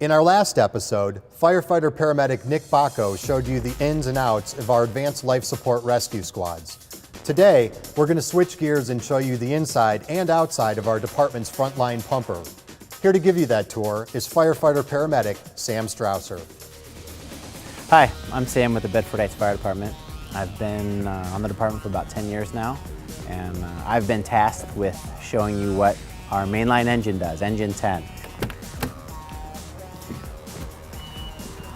In our last episode, firefighter paramedic Nick Bacco showed you the ins and outs of our advanced life support rescue squads. Today, we're going to switch gears and show you the inside and outside of our department's frontline pumper. Here to give you that tour is firefighter paramedic Sam Strausser. Hi, I'm Sam with the Bedford Heights Fire Department. I've been on the department for about 10 years now, and I've been tasked with showing you what our mainline engine does, engine 10.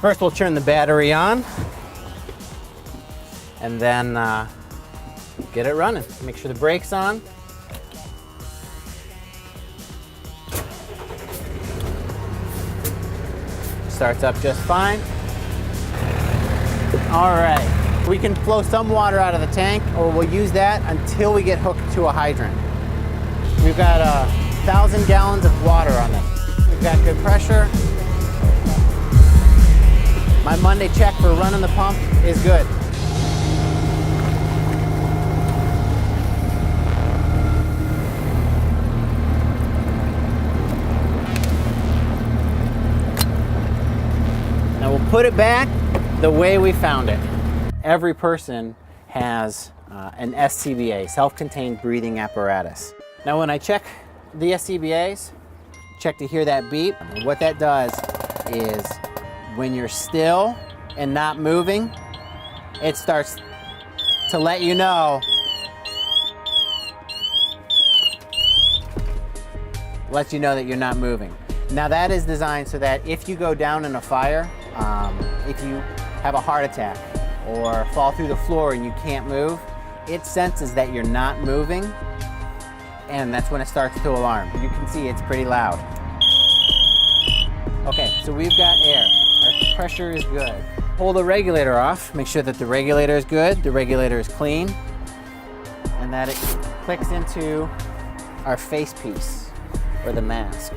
First, we'll turn the battery on, and then get it running. Make sure the brake's on. Starts up just fine. All right, we can flow some water out of the tank, or we'll use that until we get hooked to a hydrant. We've got 1,000 gallons of water on it. We've got good pressure. My Monday check for running the pump is good. Now we'll put it back the way we found it. Every person has an SCBA, self-contained breathing apparatus. Now when I check the SCBAs, check to hear that beep. What that does is when you're still and not moving, it starts to let you know that you're not moving. Now that is designed so that if you go down in a fire, if you have a heart attack or fall through the floor and you can't move, it senses that you're not moving, and that's when it starts to alarm. You can see it's pretty loud. Okay, so we've got air. Our pressure is good. Pull the regulator off, make sure that the regulator is good, the regulator is clean, and that it clicks into our face piece, or the mask.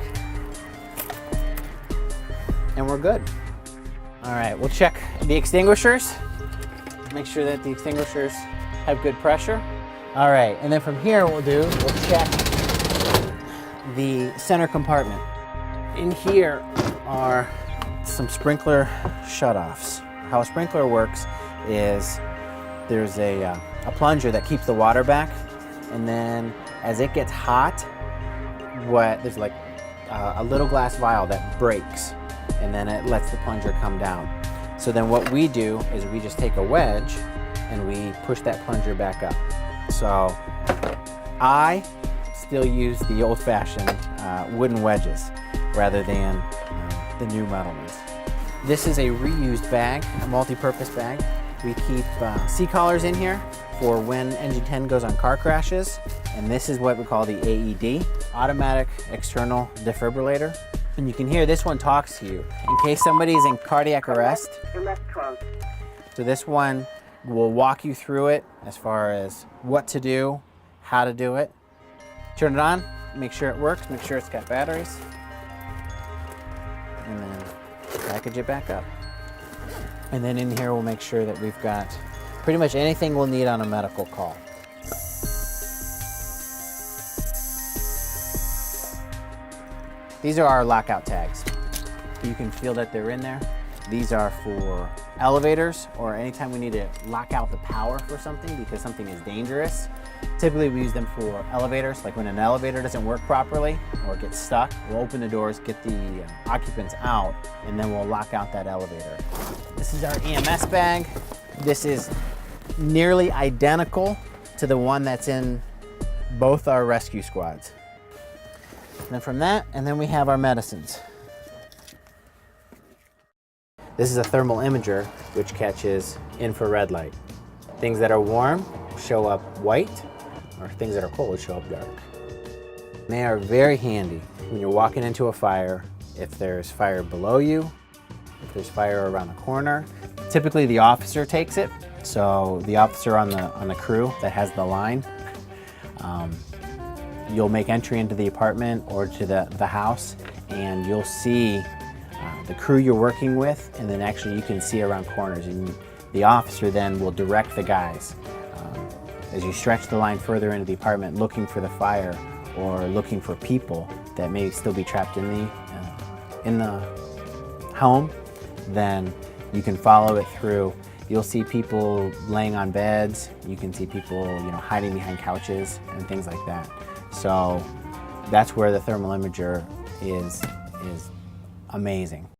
And we're good. All right, we'll check the extinguishers. Make sure that the extinguishers have good pressure. All right, and then from here what we'll do, we'll check the center compartment. In here are some sprinkler shutoffs. How a sprinkler works is there's a plunger that keeps the water back, and then as it gets hot, there's like a little glass vial that breaks, and then it lets the plunger come down. So then what we do is we just take a wedge and we push that plunger back up. So I still use the old-fashioned wooden wedges rather than the new metal ones. This is a reused bag, a multi-purpose bag. We keep C-collars in here for when engine 10 goes on car crashes, and this is what we call the AED, automatic external defibrillator. And you can hear this one talks to you in case somebody's in cardiac arrest. So this one will walk you through it as far as what to do, how to do it. Turn it on, make sure it works, make sure it's got batteries, and then package it back up. And then in here we'll make sure that we've got pretty much anything we'll need on a medical call. These are our lockout tags. You can feel that they're in there. These are for elevators or anytime we need to lock out the power for something because something is dangerous. Typically we use them for elevators, like when an elevator doesn't work properly or gets stuck, we'll open the doors, get the occupants out, and then we'll lock out that elevator. This is our EMS bag. This is nearly identical to the one that's in both our rescue squads. And then from that, and then we have our medicines. This is a thermal imager which catches infrared light. Things that are warm show up white, or things that are cold show up dark. They are very handy when you're walking into a fire, if there's fire below you, if there's fire around the corner. Typically the officer takes it, so the officer on the crew that has the line, you'll make entry into the apartment or to the house, and you'll see the crew you're working with, and then actually you can see around corners, and the officer then will direct the guys as you stretch the line further into the apartment looking for the fire or looking for people that may still be trapped in the home, then you can follow it through. You'll see people laying on beds. You can see people, hiding behind couches and things like that. So that's where the thermal imager is amazing.